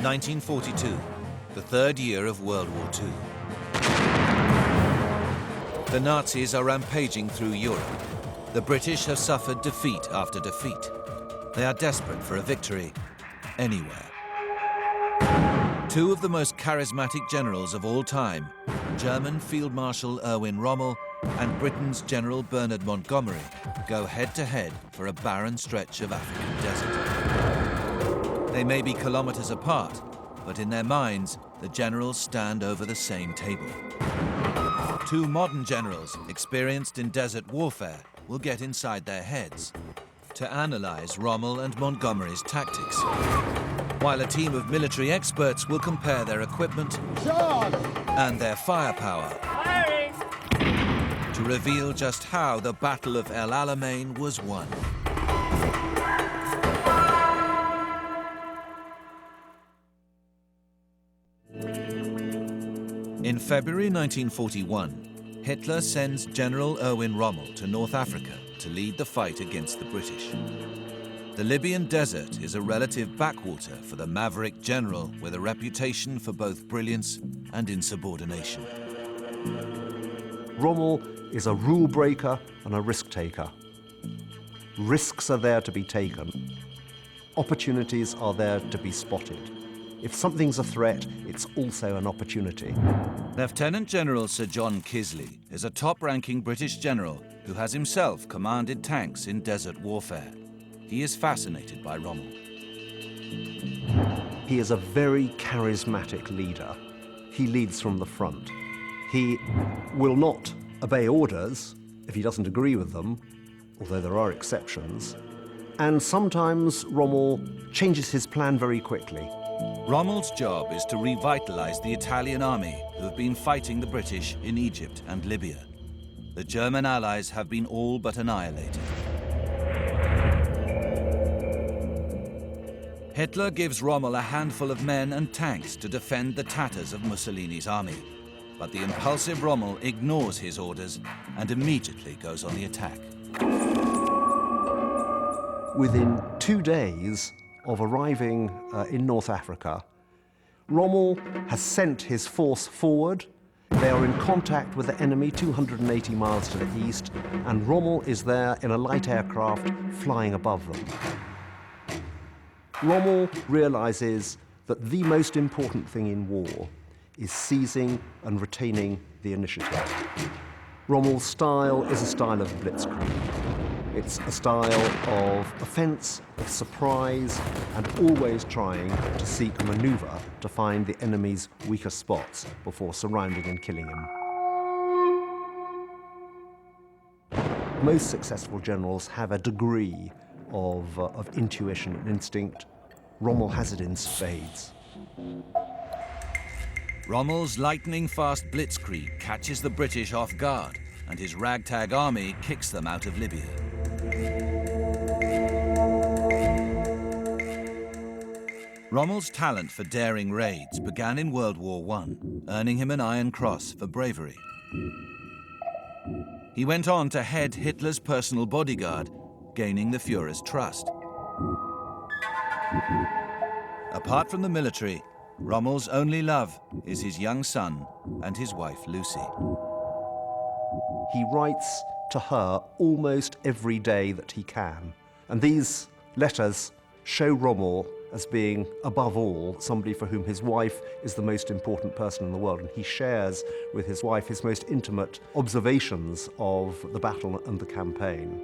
1942, the third year of World War II. The Nazis are rampaging through Europe. The British have suffered defeat after defeat. They are desperate for a victory anywhere. Two of the most charismatic generals of all time, German Field Marshal Erwin Rommel and Britain's General Bernard Montgomery, go head-to-head for a barren stretch of African desert. They may be kilometers apart, but in their minds, the generals stand over the same table. Two modern generals, experienced in desert warfare, will get inside their heads to analyze Rommel and Montgomery's tactics, while a team of military experts will compare their equipment and their firepower to reveal just how the Battle of El Alamein was won. In February 1941, Hitler sends General Erwin Rommel to North Africa to lead the fight against the British. The Libyan desert is a relative backwater for the maverick general with a reputation for both brilliance and insubordination. Rommel is a rule breaker and a risk taker. Risks are there to be taken. Opportunities are there to be spotted. If something's a threat, it's also an opportunity. Lieutenant General Sir John Kisley is a top-ranking British general who has himself commanded tanks in desert warfare. He is fascinated by Rommel. He is a very charismatic leader. He leads from the front. He will not obey orders if he doesn't agree with them, although there are exceptions. And sometimes Rommel changes his plan very quickly. Rommel's job is to revitalize the Italian army who have been fighting the British in Egypt and Libya. The German allies have been all but annihilated. Hitler gives Rommel a handful of men and tanks to defend the tatters of Mussolini's army. But the impulsive Rommel ignores his orders and immediately goes on the attack. Within 2 days of arriving in North Africa, Rommel has sent his force forward. They are in contact with the enemy 280 miles to the east, and Rommel is there in a light aircraft flying above them. Rommel realizes that the most important thing in war is seizing and retaining the initiative. Rommel's style is a style of blitzkrieg. It's a style of offense, of surprise, and always trying to seek a maneuver to find the enemy's weaker spots before surrounding and killing him. Most successful generals have a degree of intuition and instinct. Rommel has it in spades. Rommel's lightning-fast blitzkrieg catches the British off guard, and his ragtag army kicks them out of Libya. Rommel's talent for daring raids began in World War I, earning him an Iron Cross for bravery. He went on to head Hitler's personal bodyguard, gaining the Führer's trust. Apart from the military, Rommel's only love is his young son and his wife, Lucy. He writes to her almost every day that he can. And these letters show Rommel as being, above all, somebody for whom his wife is the most important person in the world. And he shares with his wife his most intimate observations of the battle and the campaign.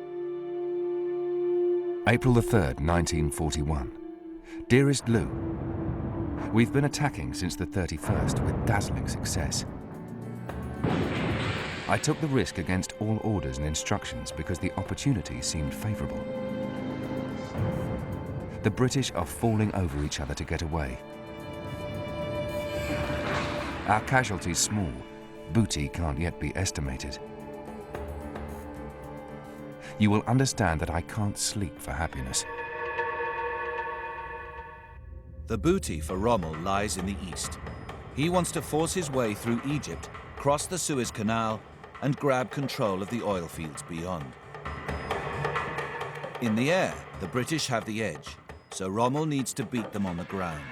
April the 3rd, 1941. Dearest Lou, we've been attacking since the 31st with dazzling success. I took the risk against all orders and instructions because the opportunity seemed favorable. The British are falling over each other to get away. Our casualties small, booty can't yet be estimated. You will understand that I can't sleep for happiness. The booty for Rommel lies in the east. He wants to force his way through Egypt, cross the Suez Canal, and grab control of the oil fields beyond. In the air, the British have the edge, so Rommel needs to beat them on the ground.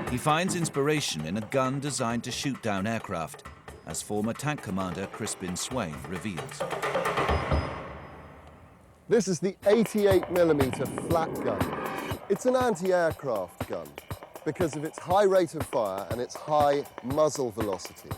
He finds inspiration in a gun designed to shoot down aircraft, as former tank commander Crispin Swain reveals. This is the 88mm flat gun. It's an anti-aircraft gun because of its high rate of fire and its high muzzle velocity.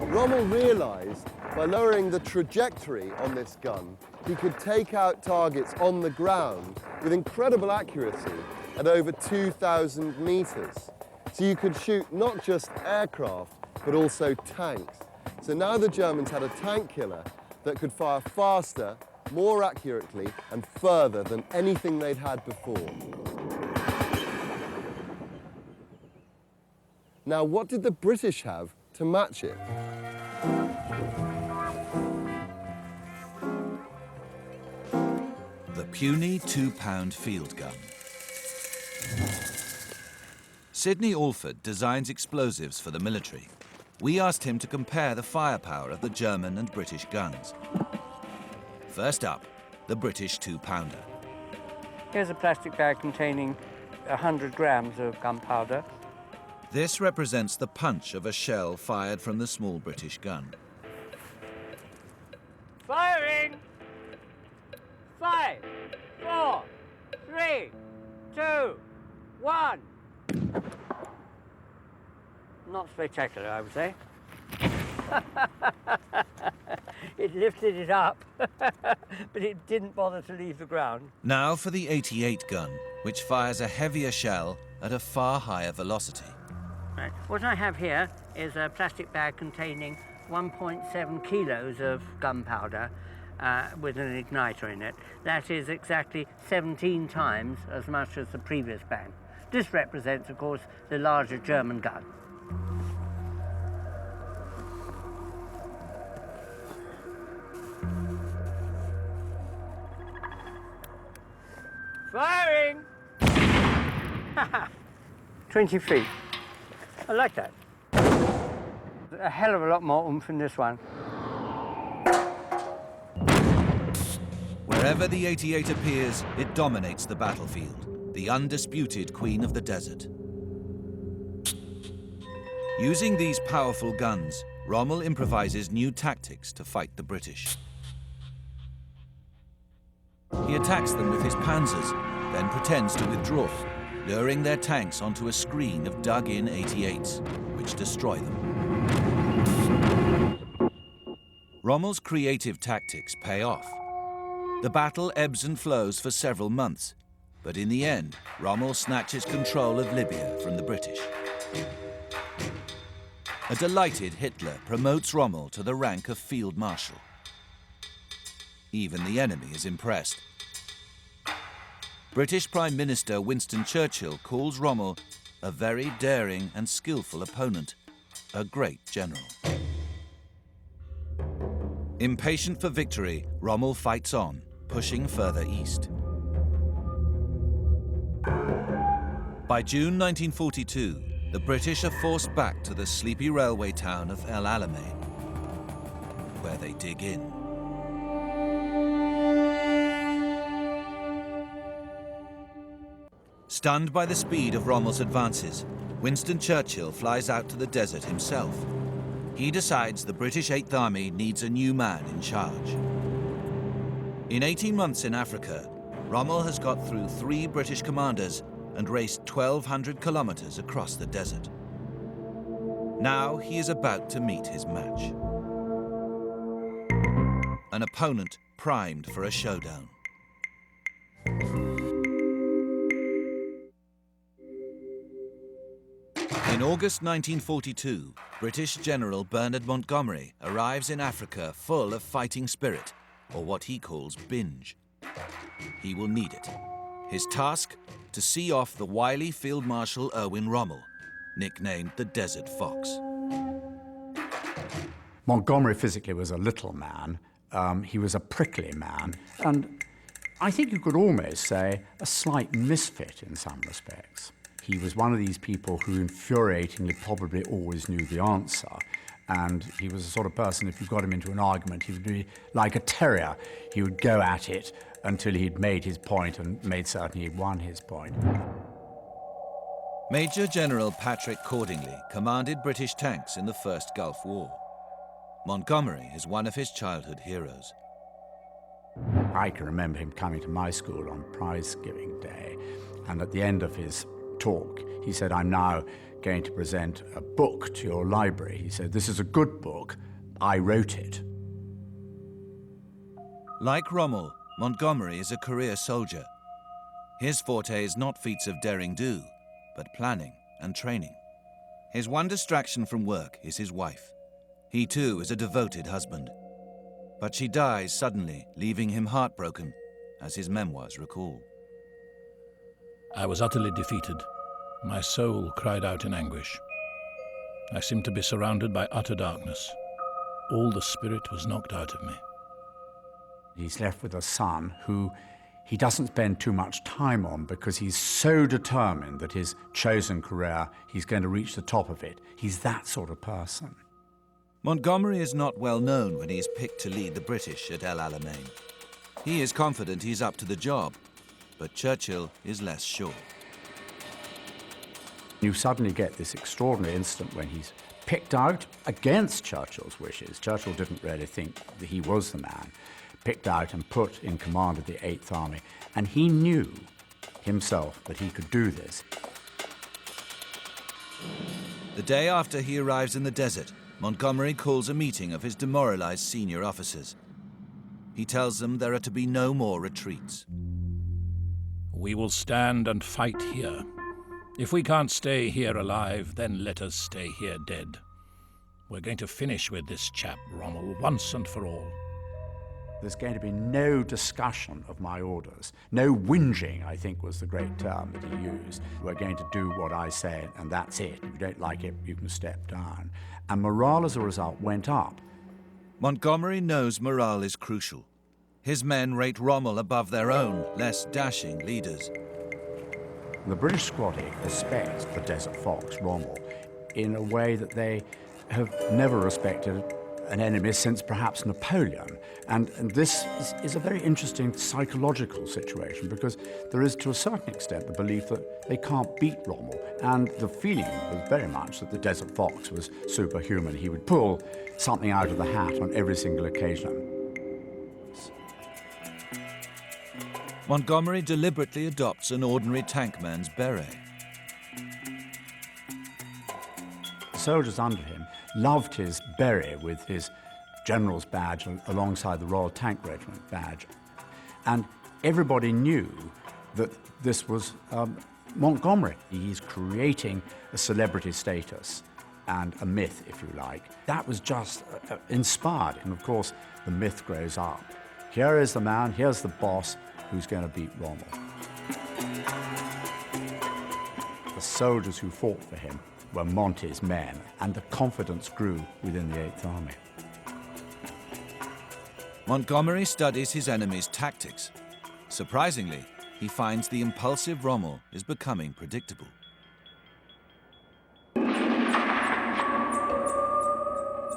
Rommel realized by lowering the trajectory on this gun, he could take out targets on the ground with incredible accuracy at over 2,000 meters. So you could shoot not just aircraft, but also tanks. So now the Germans had a tank killer that could fire faster, more accurately, and further than anything they'd had before. Now, what did the British have to match it? The puny 2-pound field gun. Sidney Alford designs explosives for the military. We asked him to compare the firepower of the German and British guns. First up, the British 2-pounder. Here's a plastic bag containing 100 grams of gunpowder. This represents the punch of a shell fired from the small British gun. Firing! 5, 4, 3, 2, 1. Not spectacular, I would say. It lifted it up, but it didn't bother to leave the ground. Now for the 88 gun, which fires a heavier shell at a far higher velocity. Right. What I have here is a plastic bag containing 1.7 kilos of gunpowder with an igniter in it. That is exactly 17 times as much as the previous bag. This represents, of course, the larger German gun. Firing! 20 feet. I like that. A hell of a lot more oomph in this one. Wherever the 88 appears, it dominates the battlefield, the undisputed queen of the desert. Using these powerful guns, Rommel improvises new tactics to fight the British. He attacks them with his panzers, then pretends to withdraw, luring their tanks onto a screen of dug-in 88s, which destroy them. Rommel's creative tactics pay off. The battle ebbs and flows for several months, but in the end, Rommel snatches control of Libya from the British. A delighted Hitler promotes Rommel to the rank of Field Marshal. Even the enemy is impressed. British Prime Minister Winston Churchill calls Rommel a very daring and skillful opponent, a great general. Impatient for victory, Rommel fights on, pushing further east. By June 1942, the British are forced back to the sleepy railway town of El Alamein, where they dig in. Stunned by the speed of Rommel's advances, Winston Churchill flies out to the desert himself. He decides the British 8th Army needs a new man in charge. In 18 months in Africa, Rommel has got through 3 British commanders and raced 1,200 kilometers across the desert. Now he is about to meet his match. An opponent primed for a showdown. In August 1942, British General Bernard Montgomery arrives in Africa full of fighting spirit, or what he calls binge. He will need it. His task, to see off the wily Field Marshal Erwin Rommel, nicknamed the Desert Fox. Montgomery physically was a little man. He was a prickly man, and I think you could almost say a slight misfit in some respects. He was one of these people who infuriatingly probably always knew the answer. And he was the sort of person, if you got him into an argument, he would be like a terrier. He would go at it until he'd made his point and made certain he'd won his point. Major General Patrick Cordingley commanded British tanks in the First Gulf War. Montgomery is one of his childhood heroes. I can remember him coming to my school on prize-giving day, and at the end of his talk, he said, "I'm now going to present a book to your library." He said, "This is a good book. I wrote it." Like Rommel, Montgomery is a career soldier. His forte is not feats of daring-do, but planning and training. His one distraction from work is his wife. He too is a devoted husband. But she dies suddenly, leaving him heartbroken, as his memoirs recall. I was utterly defeated. My soul cried out in anguish. I seemed to be surrounded by utter darkness. All the spirit was knocked out of me. He's left with a son who he doesn't spend too much time on because he's so determined that his chosen career, he's going to reach the top of it. He's that sort of person. Montgomery is not well known when he is picked to lead the British at El Alamein. He is confident he's up to the job, but Churchill is less sure. You suddenly get this extraordinary incident when he's picked out against Churchill's wishes. Churchill didn't really think that he was the man. Picked out and put in command of the 8th Army, and he knew himself that he could do this. The day after he arrives in the desert, Montgomery calls a meeting of his demoralized senior officers. He tells them there are to be no more retreats. We will stand and fight here. If we can't stay here alive, then let us stay here dead. We're going to finish with this chap, Rommel, once and for all. There's going to be no discussion of my orders. No whinging, I think, was the great term that he used. We're going to do what I say, and that's it. If you don't like it, you can step down. And morale, as a result, went up. Montgomery knows morale is crucial. His men rate Rommel above their own, less dashing leaders. The British squaddy respects the Desert Fox, Rommel, in a way that they have never respected an enemy since perhaps Napoleon. And this is a very interesting psychological situation because there is, to a certain extent, the belief that they can't beat Rommel. And the feeling was very much that the Desert Fox was superhuman. He would pull something out of the hat on every single occasion. Montgomery deliberately adopts an ordinary tankman's beret. The soldiers under him loved his beret with his general's badge alongside the Royal Tank Regiment badge. And everybody knew that this was Montgomery. He's creating a celebrity status and a myth, if you like. That was just inspired. And of course, the myth grows up. Here is the man, here's the boss who's going to beat Rommel. The soldiers who fought for him were Monty's men, and the confidence grew within the 8th Army. Montgomery studies his enemy's tactics. Surprisingly, he finds the impulsive Rommel is becoming predictable.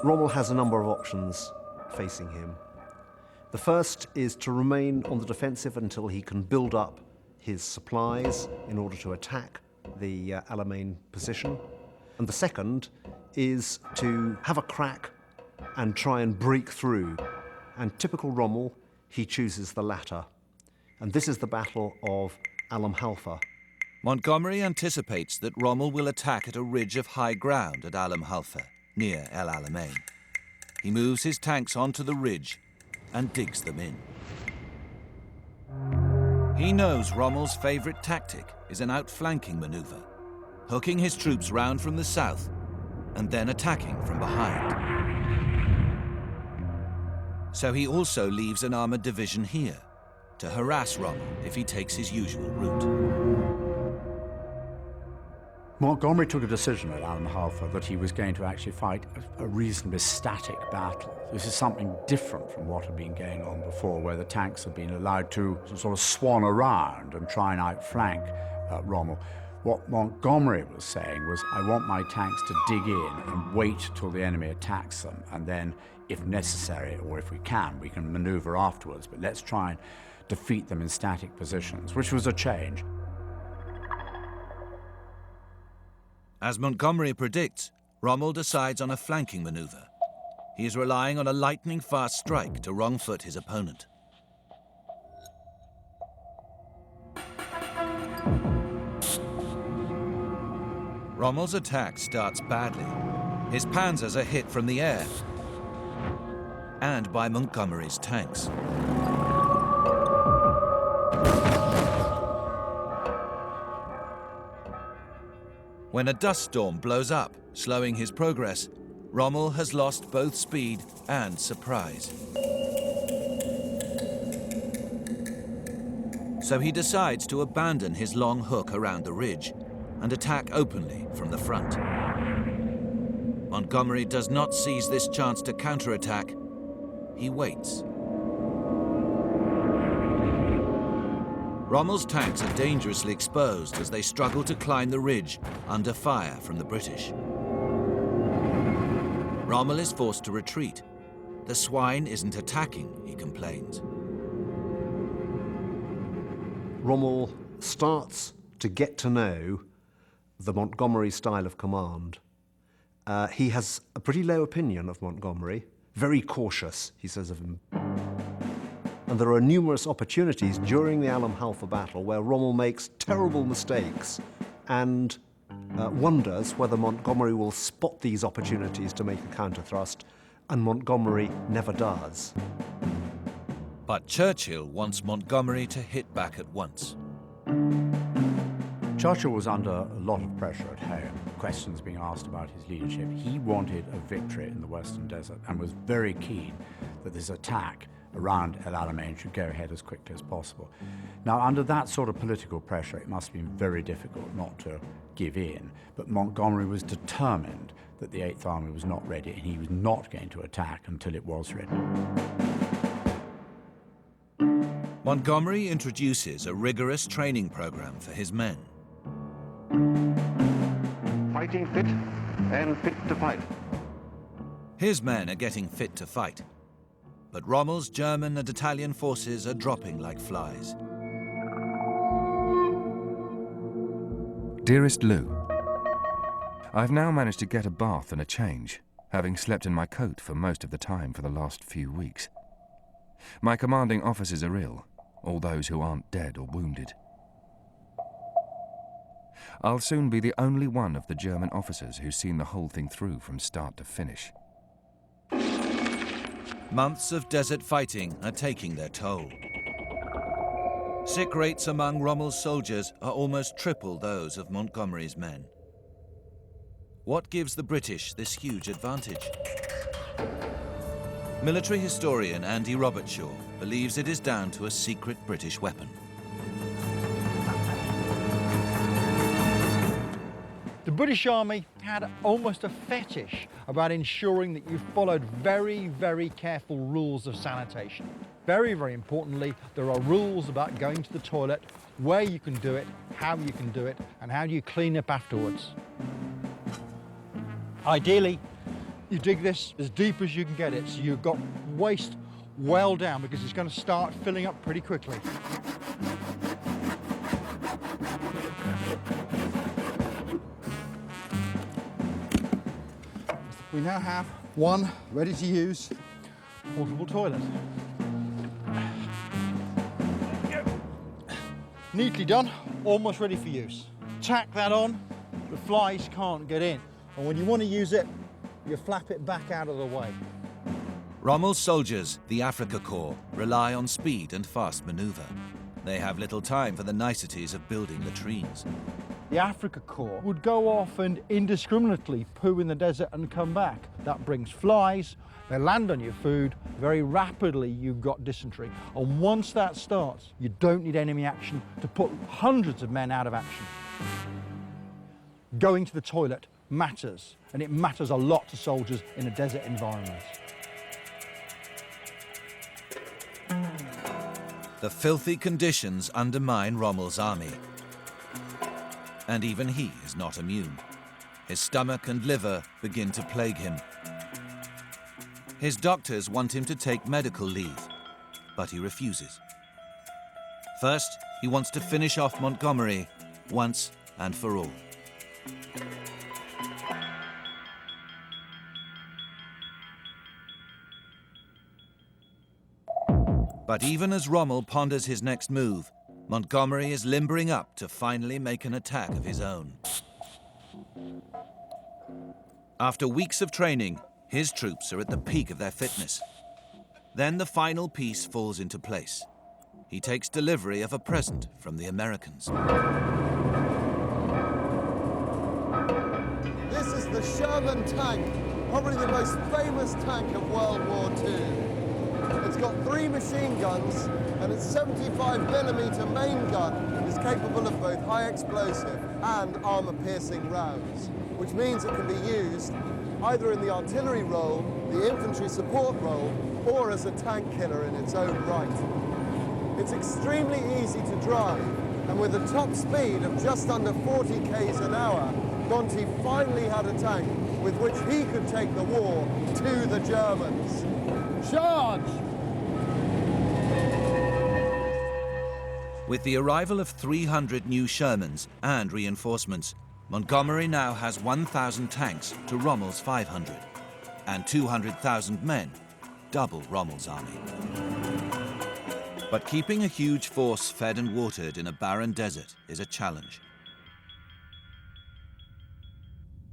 Rommel has a number of options facing him. The first is to remain on the defensive until he can build up his supplies in order to attack the Alamein position. And the second is to have a crack and try and break through. And typical Rommel, he chooses the latter. And this is the Battle of Alam Halfa. Montgomery anticipates that Rommel will attack at a ridge of high ground at Alam Halfa, near El Alamein. He moves his tanks onto the ridge and digs them in. He knows Rommel's favorite tactic is an outflanking maneuver, hooking his troops round from the south and then attacking from behind. So he also leaves an armoured division here to harass Rommel if he takes his usual route. Montgomery took a decision at Alam Halfa that he was going to actually fight a reasonably static battle. This is something different from what had been going on before, where the tanks had been allowed to sort of swan around and try and outflank Rommel. What Montgomery was saying was, I want my tanks to dig in and wait till the enemy attacks them, and then, if necessary, or if we can maneuver afterwards, but let's try and defeat them in static positions, which was a change. As Montgomery predicts, Rommel decides on a flanking maneuver. He is relying on a lightning-fast strike to wrong-foot his opponent. Rommel's attack starts badly. His panzers are hit from the air and by Montgomery's tanks. When a dust storm blows up, slowing his progress, Rommel has lost both speed and surprise. So he decides to abandon his long hook around the ridge and attack openly from the front. Montgomery does not seize this chance to counterattack. He waits. Rommel's tanks are dangerously exposed as they struggle to climb the ridge under fire from the British. Rommel is forced to retreat. The swine isn't attacking, he complains. Rommel starts to get to know the Montgomery style of command. He has a pretty low opinion of Montgomery, very cautious, he says of him. And there are numerous opportunities during the Alam Halfa battle where Rommel makes terrible mistakes and wonders whether Montgomery will spot these opportunities to make a counter-thrust, and Montgomery never does. But Churchill wants Montgomery to hit back at once. Churchill was under a lot of pressure at home, questions being asked about his leadership. He wanted a victory in the Western Desert and was very keen that this attack around El Alamein should go ahead as quickly as possible. Now, under that sort of political pressure, it must have been very difficult not to give in, but Montgomery was determined that the Eighth Army was not ready, and he was not going to attack until it was ready. Montgomery introduces a rigorous training program for his men. Fighting fit and fit to fight. His men are getting fit to fight, but Rommel's German and Italian forces are dropping like flies. Dearest Lou, I've now managed to get a bath and a change, having slept in my coat for most of the time for the last few weeks. My commanding officers are ill, all those who aren't dead or wounded. I'll soon be the only one of the German officers who's seen the whole thing through from start to finish. Months of desert fighting are taking their toll. Sick rates among Rommel's soldiers are almost triple those of Montgomery's men. What gives the British this huge advantage? Military historian Andy Robertshaw believes it is down to a secret British weapon. The British Army had almost a fetish about ensuring that you followed very, very careful rules of sanitation. Very, very importantly, there are rules about going to the toilet, where you can do it, how you can do it, and how do you clean up afterwards. Ideally, you dig this as deep as you can get it, so you've got waste well down, because it's going to start filling up pretty quickly. We now have one ready-to-use portable toilet. Neatly done, almost ready for use. Tack that on, the flies can't get in. And when you want to use it, you flap it back out of the way. Rommel's soldiers, the Afrika Korps, rely on speed and fast maneuver. They have little time for the niceties of building latrines. The Afrika Korps would go off and indiscriminately poo in the desert and come back. That brings flies, they land on your food, very rapidly you've got dysentery. And once that starts, you don't need enemy action to put hundreds of men out of action. Going to the toilet matters, and it matters a lot to soldiers in a desert environment. The filthy conditions undermine Rommel's army. And even he is not immune. His stomach and liver begin to plague him. His doctors want him to take medical leave, but he refuses. First, he wants to finish off Montgomery once and for all. But even as Rommel ponders his next move, Montgomery is limbering up to finally make an attack of his own. After weeks of training, his troops are at the peak of their fitness. Then the final piece falls into place. He takes delivery of a present from the Americans. This is the Sherman tank, probably the most famous tank of World War II. It's got 3 machine guns, and its 75mm main gun is capable of both high explosive and armor-piercing rounds, which means it can be used either in the artillery role, the infantry support role, or as a tank killer in its own right. It's extremely easy to drive, and with a top speed of just under 40 k's an hour, Monty finally had a tank with which he could take the war to the Germans. Charge! With the arrival of 300 new Shermans and reinforcements, Montgomery now has 1,000 tanks to Rommel's 500, and 200,000 men, double Rommel's army. But keeping a huge force fed and watered in a barren desert is a challenge.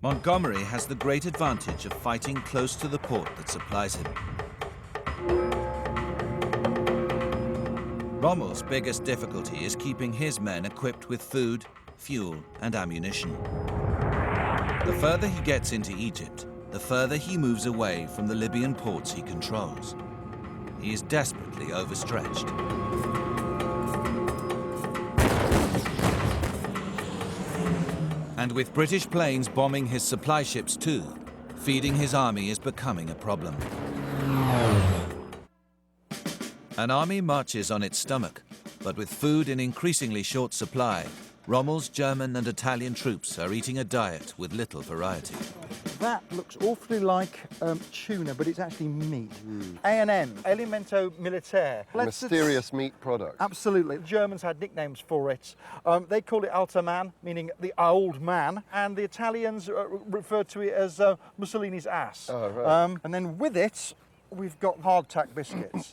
Montgomery has the great advantage of fighting close to the port that supplies him. Rommel's biggest difficulty is keeping his men equipped with food, fuel, and ammunition. The further he gets into Egypt, the further he moves away from the Libyan ports he controls. He is desperately overstretched. And with British planes bombing his supply ships too, feeding his army is becoming a problem. An army marches on its stomach, but with food in increasingly short supply, Rommel's German and Italian troops are eating a diet with little variety. That looks awfully like tuna, but it's actually meat. A&M, Alimento Militaire. Mysterious meat product. Absolutely. The Germans had nicknames for it. They called it Alter Man, meaning the old man, and the Italians referred to it as Mussolini's ass. Oh, right. And then with it, we've got hardtack biscuits.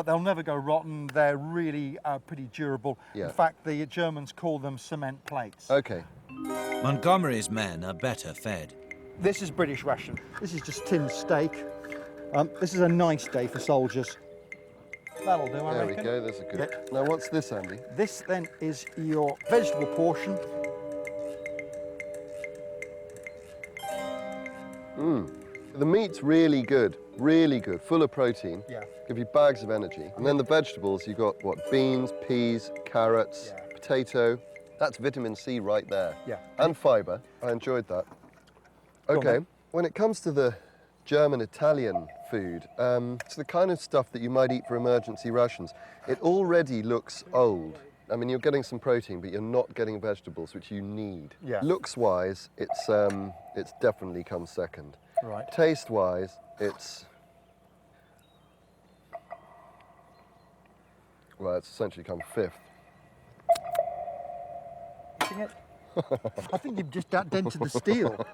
They'll never go rotten. They're really pretty durable. Yeah. In fact, the Germans call them cement plates. Okay. Montgomery's men are better fed. This is British ration. This is just tinned steak. This is a nice day for soldiers. That'll do, I There reckon. we go, there's a good... Yeah. Now what's this, Andy? This then is your vegetable portion. The meat's really good, full of protein. Yeah. Give you bags of energy. And then the vegetables, you've got, what, beans, peas, carrots, potato. That's vitamin C right there. Yeah. And fibre. I enjoyed that. Go on, Okay, then. when it comes to the German-Italian food, it's the kind of stuff that you might eat for emergency rations. It already looks old. I mean, you're getting some protein, but you're not getting vegetables, which you need. Yeah. Looks-wise, it's definitely come second. Right. Taste-wise, it's... Well, it's essentially come fifth. Eating it? I think you've just dented the steel.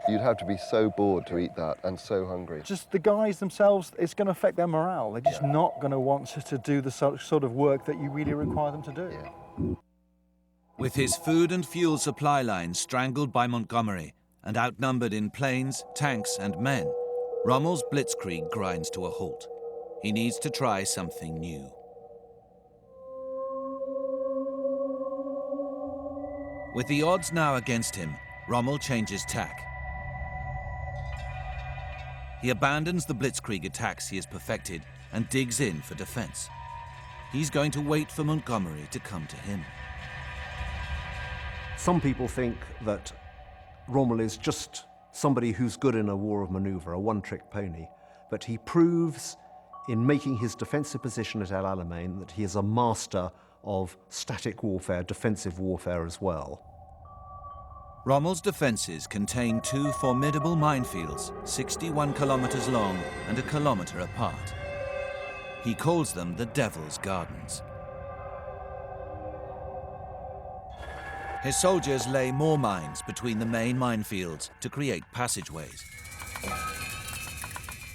You'd have to be so bored to eat that and so hungry. Just the guys themselves, it's going to affect their morale. They're just not going to want to do the sort of work that you really require them to do. Yeah. With his food and fuel supply lines strangled by Montgomery and outnumbered in planes, tanks, and men, Rommel's blitzkrieg grinds to a halt. He needs to try something new. With the odds now against him, Rommel changes tack. He abandons the blitzkrieg attacks he has perfected and digs in for defense. He's going to wait for Montgomery to come to him. Some people think that Rommel is just somebody who's good in a war of maneuver, a one-trick pony, but he proves in making his defensive position at El Alamein that he is a master of static warfare, defensive warfare as well. Rommel's defenses contain two formidable minefields, 61 kilometers long and a kilometer apart. He calls them the Devil's Gardens. His soldiers lay more mines between the main minefields to create passageways.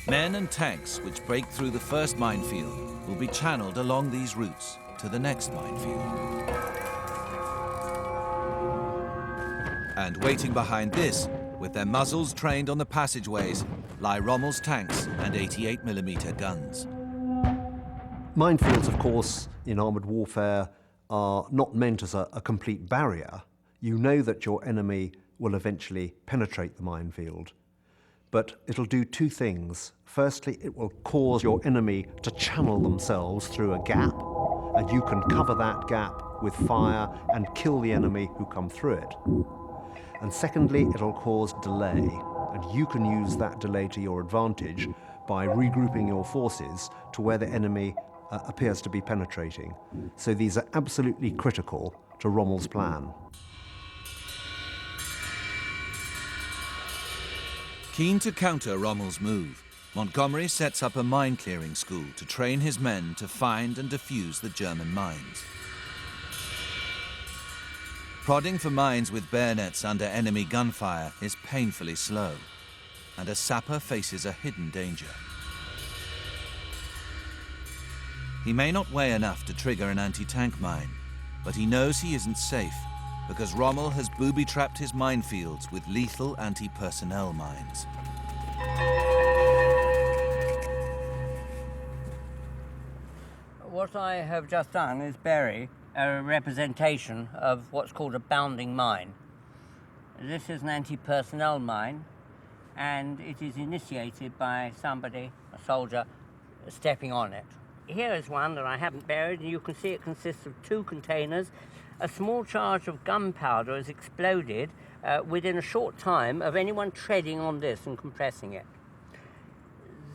Men and tanks which break through the first minefield will be channeled along these routes to the next minefield. And waiting behind this, with their muzzles trained on the passageways, lie Rommel's tanks and 88mm guns. Minefields, of course, in armoured warfare are not meant as a complete barrier. You know that your enemy will eventually penetrate the minefield, but it'll do two things. Firstly, it will cause your enemy to channel themselves through a gap, and you can cover that gap with fire and kill the enemy who come through it. And secondly, it'll cause delay, and you can use that delay to your advantage by regrouping your forces to where the enemy appears to be penetrating. So these are absolutely critical to Rommel's plan. Keen to counter Rommel's move, Montgomery sets up a mine-clearing school to train his men to find and defuse the German mines. Prodding for mines with bayonets under enemy gunfire is painfully slow, and a sapper faces a hidden danger. He may not weigh enough to trigger an anti-tank mine, but he knows he isn't safe because Rommel has booby-trapped his minefields with lethal anti-personnel mines. What I have just done is bury a representation of what's called a bounding mine. This is an anti-personnel mine, and it is initiated by somebody, a soldier, stepping on it. Here is one that I haven't buried, and you can see it consists of two containers. A small charge of gunpowder has exploded within a short time of anyone treading on this and compressing it.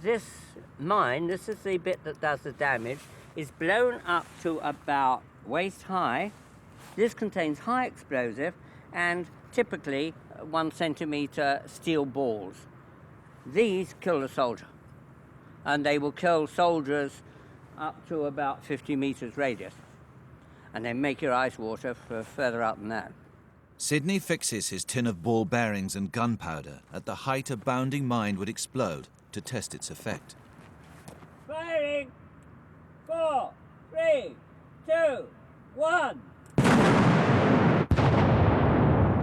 This mine, this is the bit that does the damage, is blown up to about waist high. This contains high explosive and typically 1 centimeter steel balls. These kill the soldier, and they will kill soldiers up to about 50 meters radius, and they make your eyes water for further out than that. Sidney fixes his tin of ball bearings and gunpowder at the height a bounding mine would explode to test its effect. Firing! 4, 3, 2, 1.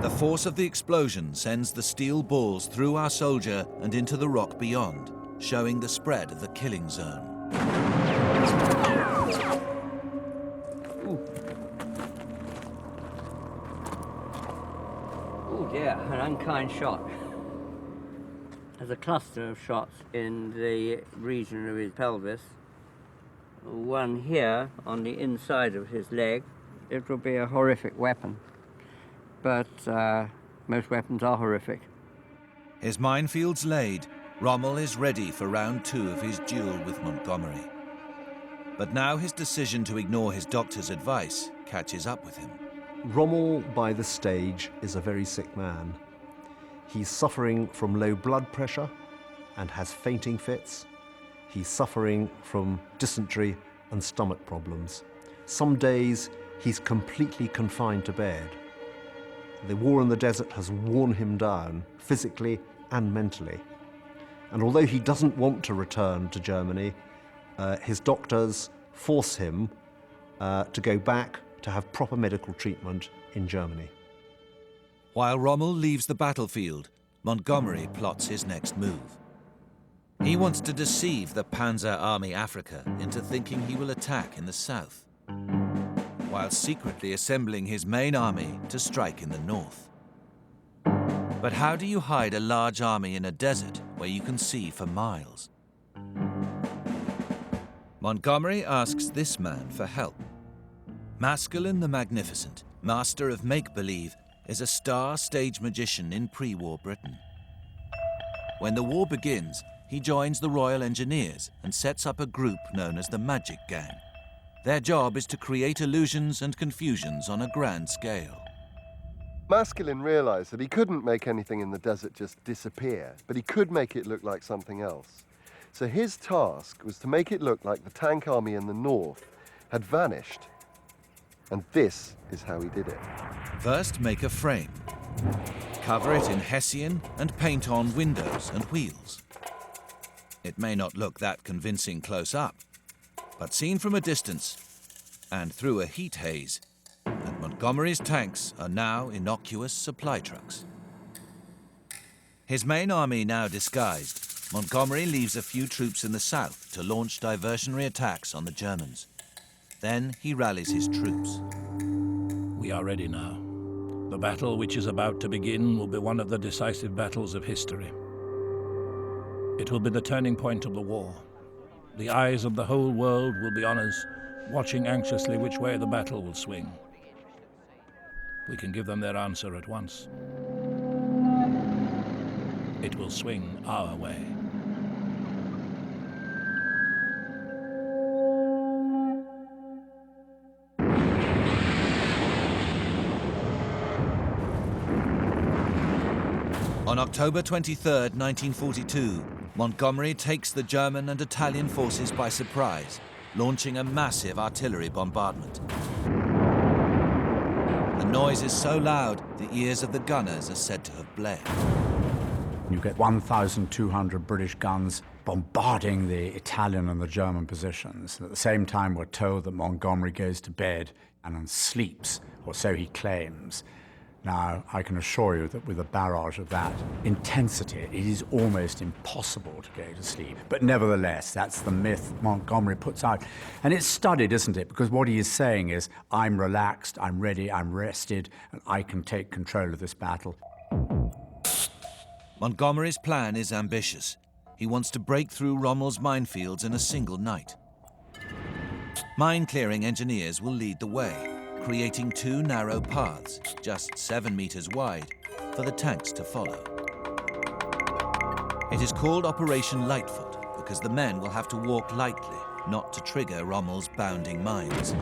The force of the explosion sends the steel balls through our soldier and into the rock beyond, showing the spread of the killing zone. Oh dear, an unkind shot. There's a cluster of shots in the region of his pelvis. One here on the inside of his leg. It will be a horrific weapon, but most weapons are horrific. His minefields laid, Rommel is ready for round 2 of his duel with Montgomery. But now his decision to ignore his doctor's advice catches up with him. Rommel, by this stage, is a very sick man. He's suffering from low blood pressure and has fainting fits. He's suffering from dysentery and stomach problems. Some days, he's completely confined to bed. The war in the desert has worn him down, physically and mentally. And although he doesn't want to return to Germany, his doctors force him to go back to have proper medical treatment in Germany. While Rommel leaves the battlefield, Montgomery plots his next move. He wants to deceive the Panzer Army Africa into thinking he will attack in the south, while secretly assembling his main army to strike in the north. But how do you hide a large army in a desert where you can see for miles? Montgomery asks this man for help. Maskelyne the Magnificent, master of make-believe, is a star stage magician in pre-war Britain. When the war begins, he joins the Royal Engineers and sets up a group known as the Magic Gang. Their job is to create illusions and confusions on a grand scale. Maskelyne realised that he couldn't make anything in the desert just disappear, but he could make it look like something else. So his task was to make it look like the tank army in the north had vanished. And this is how he did it. First, make a frame. Cover it in Hessian and paint on windows and wheels. It may not look that convincing close up, but seen from a distance and through a heat haze, and Montgomery's tanks are now innocuous supply trucks. His main army now disguised, Montgomery leaves a few troops in the south to launch diversionary attacks on the Germans. Then he rallies his troops. We are ready now. The battle which is about to begin will be one of the decisive battles of history. It will be the turning point of the war. The eyes of the whole world will be on us, watching anxiously which way the battle will swing. We can give them their answer at once. It will swing our way. On October 23, 1942, Montgomery takes the German and Italian forces by surprise, launching a massive artillery bombardment. The noise is so loud, the ears of the gunners are said to have bled. You get 1,200 British guns bombarding the Italian and the German positions. At the same time, we're told that Montgomery goes to bed and sleeps, or so he claims. Now, I can assure you that with a barrage of that intensity, it is almost impossible to go to sleep. But nevertheless, that's the myth Montgomery puts out. And it's studied, isn't it? Because what he is saying is, I'm relaxed, I'm ready, I'm rested, and I can take control of this battle. Montgomery's plan is ambitious. He wants to break through Rommel's minefields in a single night. Mine-clearing engineers will lead the way, creating two narrow paths, just 7 meters wide, for the tanks to follow. It is called Operation Lightfoot because the men will have to walk lightly, not to trigger Rommel's bounding mines.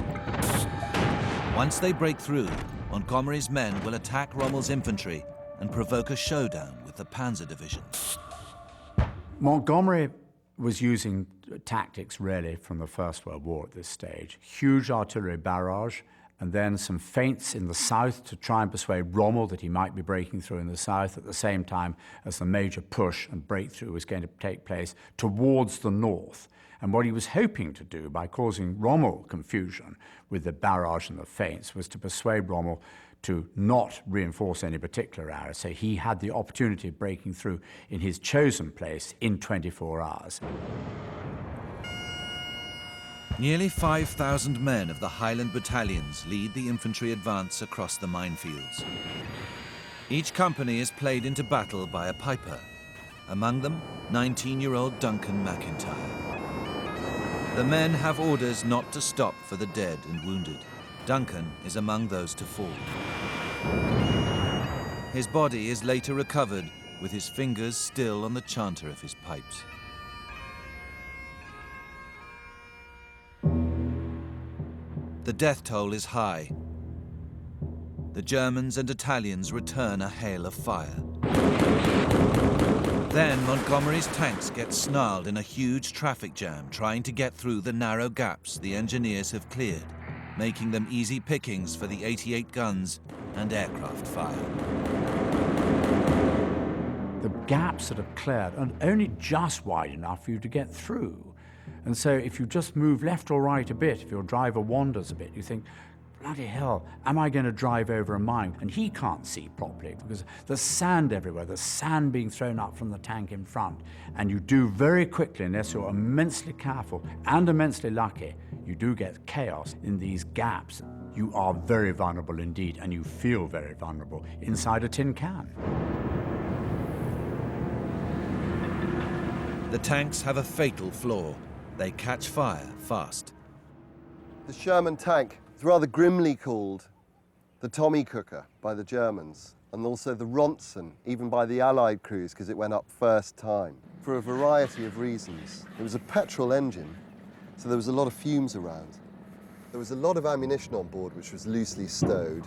Once they break through, Montgomery's men will attack Rommel's infantry and provoke a showdown with the Panzer Division. Montgomery was using tactics really from the First World War at this stage. Huge artillery barrage, and then some feints in the south to try and persuade Rommel that he might be breaking through in the south at the same time as the major push and breakthrough was going to take place towards the north. And what he was hoping to do by causing Rommel confusion with the barrage and the feints was to persuade Rommel to not reinforce any particular area, so he had the opportunity of breaking through in his chosen place in 24 hours. Nearly 5,000 men of the Highland battalions lead the infantry advance across the minefields. Each company is played into battle by a piper, among them 19-year-old Duncan McIntyre. The men have orders not to stop for the dead and wounded. Duncan is among those to fall. His body is later recovered with his fingers still on the chanter of his pipes. The death toll is high. The Germans and Italians return a hail of fire. Then Montgomery's tanks get snarled in a huge traffic jam trying to get through the narrow gaps the engineers have cleared, making them easy pickings for the 88 guns and aircraft fire. The gaps that are cleared are only just wide enough for you to get through. And so if you just move left or right a bit, if your driver wanders a bit, you think, bloody hell, am I going to drive over a mine? And he can't see properly because there's sand everywhere, there's sand being thrown up from the tank in front. And you do very quickly, unless you're immensely careful and immensely lucky, you do get chaos in these gaps. You are very vulnerable indeed, and you feel very vulnerable inside a tin can. The tanks have a fatal flaw. They catch fire fast. The Sherman tank is rather grimly called the Tommy Cooker by the Germans, and also the Ronson, even by the Allied crews, because it went up first time, for a variety of reasons. It was a petrol engine, so there was a lot of fumes around. There was a lot of ammunition on board, which was loosely stowed.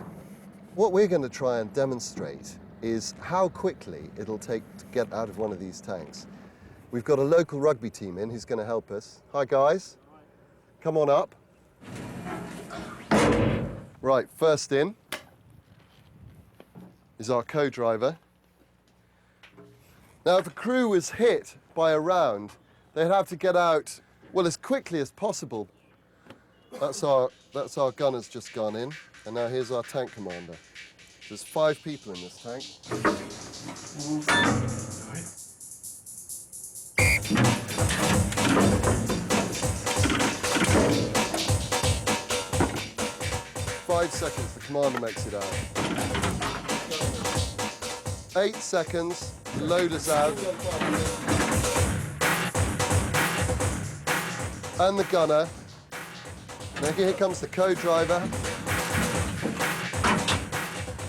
What we're going to try and demonstrate is how quickly it'll take to get out of one of these tanks. We've got a local rugby team in who's going to help us. Hi, guys. Come on up. Right, first in is our co-driver. Now, if a crew was hit by a round, They'd have to get out, well, as quickly as possible. That's our gunners just gone in, and now here's our tank commander. There's 5 people in this tank. Five seconds, the commander makes it out. 8 seconds, the loader's out. And the gunner. Now here comes the co-driver.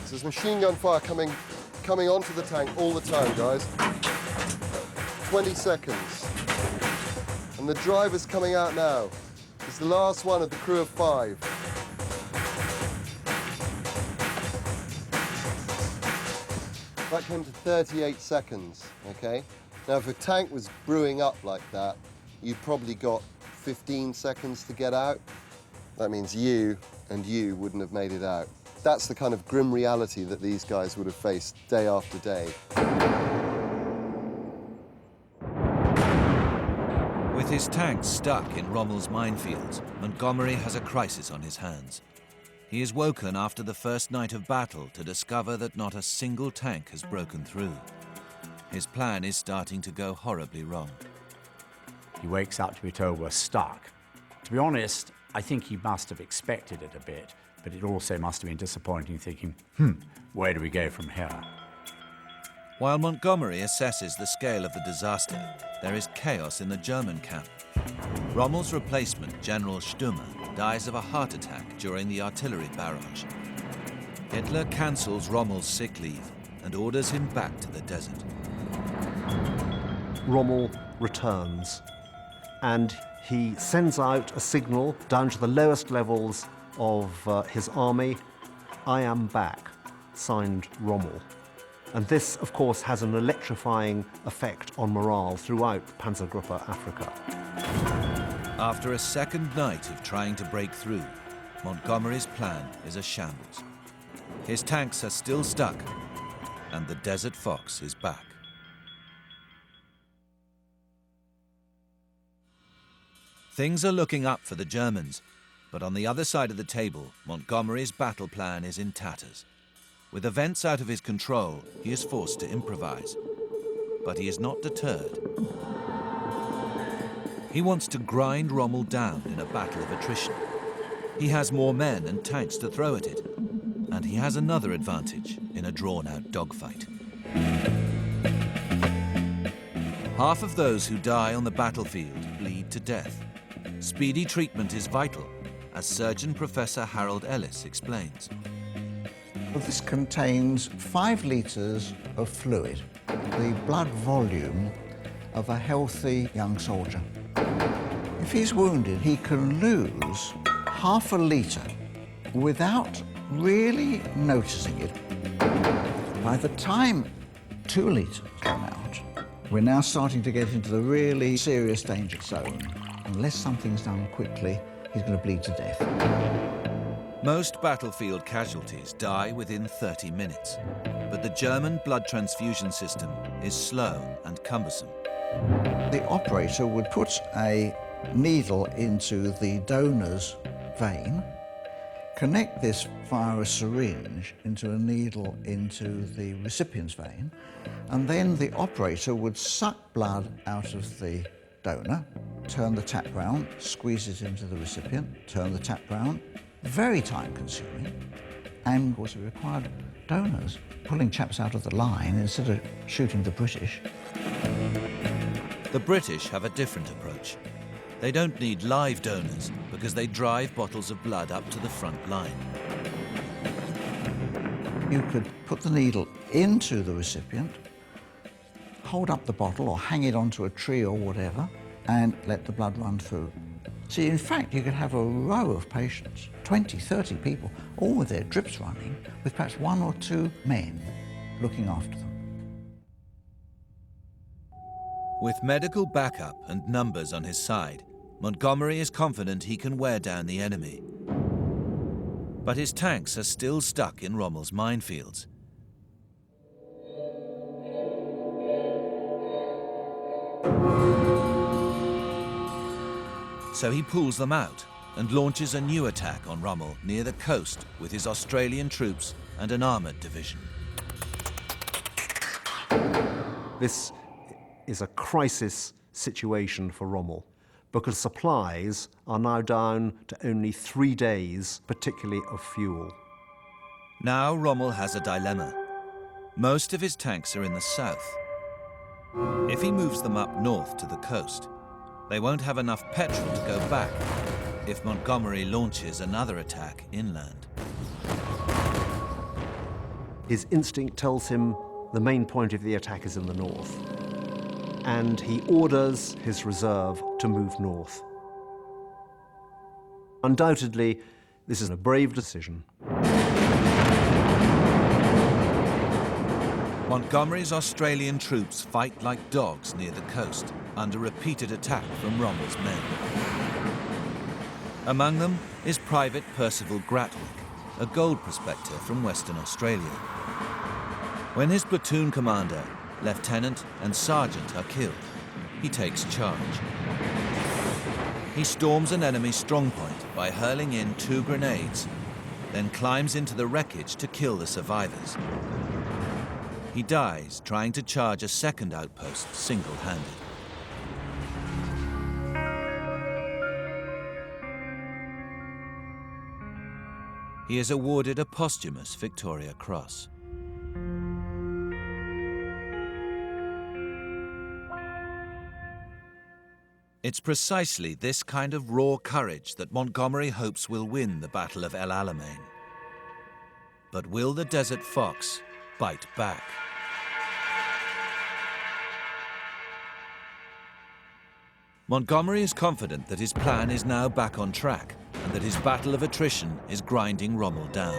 So there's machine gun fire coming onto the tank all the time, guys. 20 seconds. And the driver's coming out now. He's the last one of the crew of 5. That came to 38 seconds, okay? Now, if a tank was brewing up like that, you've probably got 15 seconds to get out. That means you and you wouldn't have made it out. That's the kind of grim reality that these guys would have faced day after day. With his tanks stuck in Rommel's minefields, Montgomery has a crisis on his hands. He is woken after the first night of battle to discover that not a single tank has broken through. His plan is starting to go horribly wrong. He wakes up to be told we're stuck. To be honest, I think he must have expected it a bit, but it also must have been disappointing thinking, where do we go from here? While Montgomery assesses the scale of the disaster, there is chaos in the German camp. Rommel's replacement, General Stumme, dies of a heart attack during the artillery barrage. Hitler cancels Rommel's sick leave and orders him back to the desert. Rommel returns, and he sends out a signal down to the lowest levels of his army, "I am back," signed Rommel. And this, of course, has an electrifying effect on morale throughout Panzergruppe Africa. After a second night of trying to break through, Montgomery's plan is a shambles. His tanks are still stuck, and the Desert Fox is back. Things are looking up for the Germans, but on the other side of the table, Montgomery's battle plan is in tatters. With events out of his control, he is forced to improvise. But he is not deterred. He wants to grind Rommel down in a battle of attrition. He has more men and tanks to throw at it. And he has another advantage in a drawn-out dogfight. Half of those who die on the battlefield bleed to death. Speedy treatment is vital, as Surgeon Professor Harold Ellis explains. Well, this contains 5 litres of fluid, the blood volume of a healthy young soldier. If he's wounded, he can lose half a litre without really noticing it. By the time 2 litres come out, we're now starting to get into the really serious danger zone. Unless something's done quickly, he's going to bleed to death. Most battlefield casualties die within 30 minutes, but the German blood transfusion system is slow and cumbersome. The operator would put a needle into the donor's vein, connect this via a syringe into a needle into the recipient's vein, and then the operator would suck blood out of the donor, turn the tap round, squeeze it into the recipient, turn the tap round. Very time-consuming, and of course it required donors pulling chaps out of the line instead of shooting the British. The British have a different approach. They don't need live donors because they drive bottles of blood up to the front line. You could put the needle into the recipient, hold up the bottle or hang it onto a tree or whatever, and let the blood run through. See, in fact, you could have a row of patients, 20, 30 people, all with their drips running, with perhaps 1 or 2 men looking after them. With medical backup and numbers on his side, Montgomery is confident he can wear down the enemy. But his tanks are still stuck in Rommel's minefields. So he pulls them out and launches a new attack on Rommel near the coast with his Australian troops and an armoured division. This is a crisis situation for Rommel because supplies are now down to only 3 days, particularly of fuel. Now Rommel has a dilemma. Most of his tanks are in the south. If he moves them up north to the coast, they won't have enough petrol to go back if Montgomery launches another attack inland. His instinct tells him the main point of the attack is in the north, and he orders his reserve to move north. Undoubtedly, this is a brave decision. Montgomery's Australian troops fight like dogs near the coast under repeated attack from Rommel's men. Among them is Private Percival Gratwick, a gold prospector from Western Australia. When his platoon commander, lieutenant and sergeant are killed, he takes charge. He storms an enemy strongpoint by hurling in 2 grenades, then climbs into the wreckage to kill the survivors. He dies trying to charge a second outpost single-handed. He is awarded a posthumous Victoria Cross. It's precisely this kind of raw courage that Montgomery hopes will win the Battle of El Alamein. But will the Desert Fox bite back? Montgomery is confident that his plan is now back on track and that his battle of attrition is grinding Rommel down.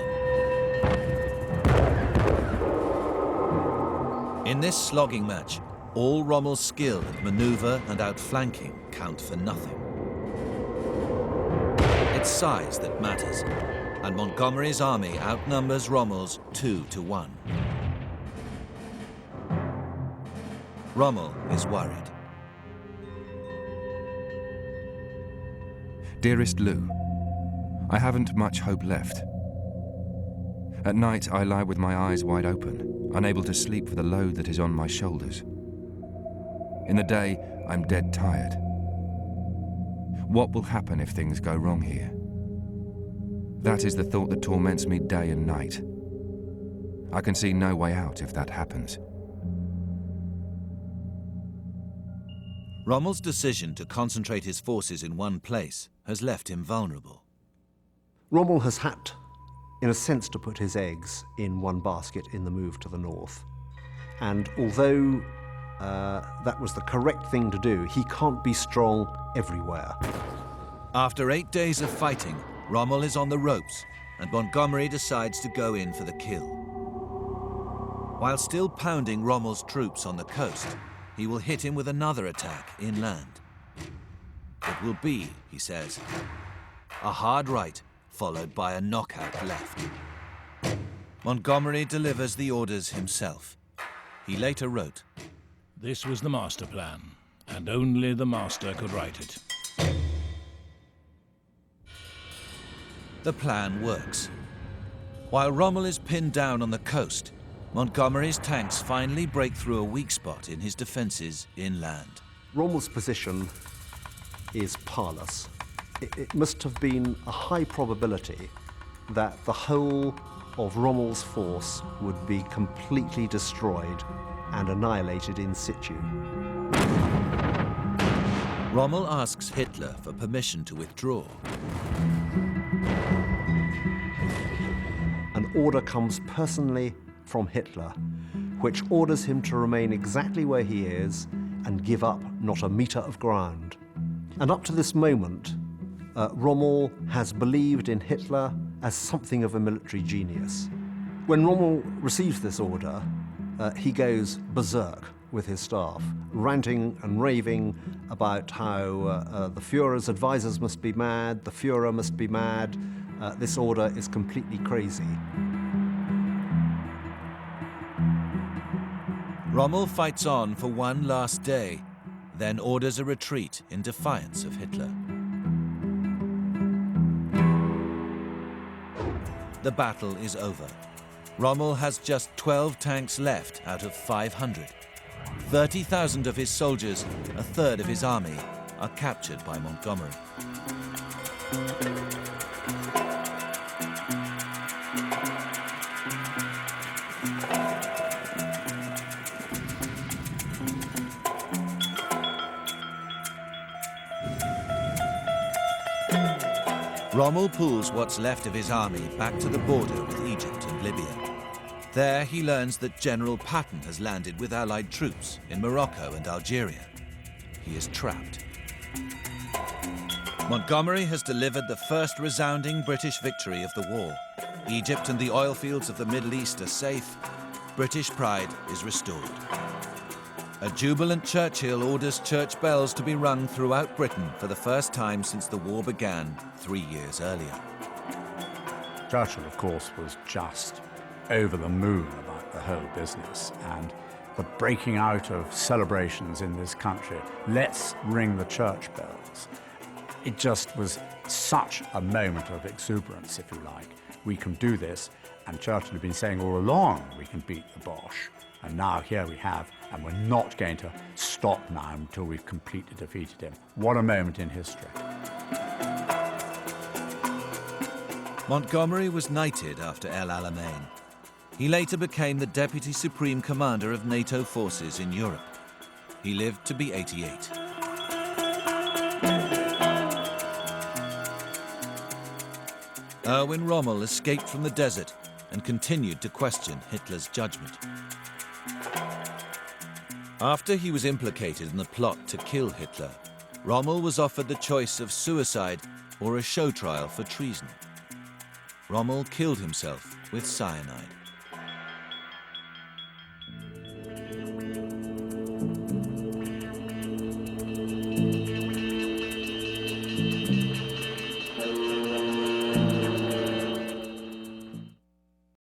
In this slogging match, all Rommel's skill at maneuver and outflanking count for nothing. It's size that matters, and Montgomery's army outnumbers Rommel's 2-1. Rommel is worried. Dearest Lou, I haven't much hope left. At night, I lie with my eyes wide open, unable to sleep for the load that is on my shoulders. In the day, I'm dead tired. What will happen if things go wrong here? That is the thought that torments me day and night. I can see no way out if that happens. Rommel's decision to concentrate his forces in one place has left him vulnerable. Rommel has had, in a sense, to put his eggs in one basket in the move to the north. And although that was the correct thing to do, he can't be strong everywhere. After 8 days of fighting, Rommel is on the ropes, and Montgomery decides to go in for the kill. While still pounding Rommel's troops on the coast, he will hit him with another attack inland. It will be, he says, a hard right followed by a knockout left. Montgomery delivers the orders himself. He later wrote, "This was the master plan, and only the master could write it." The plan works. While Rommel is pinned down on the coast, Montgomery's tanks finally break through a weak spot in his defences inland. Rommel's position is parlous. It must have been a high probability that the whole of Rommel's force would be completely destroyed and annihilated in situ. Rommel asks Hitler for permission to withdraw. An order comes personally from Hitler, which orders him to remain exactly where he is and give up not a metre of ground. And up to this moment, Rommel has believed in Hitler as something of a military genius. When Rommel receives this order, he goes berserk with his staff, ranting and raving about how the Führer's advisors must be mad, the Führer must be mad, this order is completely crazy. Rommel fights on for one last day, then orders a retreat in defiance of Hitler. the battle is over. Rommel has just 12 tanks left out of 500. 30,000 of his soldiers, a third of his army, are captured by Montgomery. Rommel pulls what's left of his army back to the border with Egypt and Libya. There he learns that General Patton has landed with Allied troops in Morocco and Algeria. He is trapped. Montgomery has delivered the first resounding British victory of the war. Egypt and the oil fields of the Middle East are safe. British pride is restored. A jubilant Churchill orders church bells to be rung throughout Britain for the first time since the war began 3 years earlier. Churchill, of course, was just over the moon about the whole business and the breaking out of celebrations in this country. Let's ring the church bells. It just was such a moment of exuberance, if you like. We can do this, and Churchill had been saying all along we can beat the Boche. And now here we have, and we're not going to stop now until we've completely defeated him. What a moment in history. Montgomery was knighted after El Alamein. He later became the Deputy Supreme Commander of NATO forces in Europe. He lived to be 88. Erwin Rommel escaped from the desert and continued to question Hitler's judgment. After he was implicated in the plot to kill Hitler, Rommel was offered the choice of suicide or a show trial for treason. Rommel killed himself with cyanide.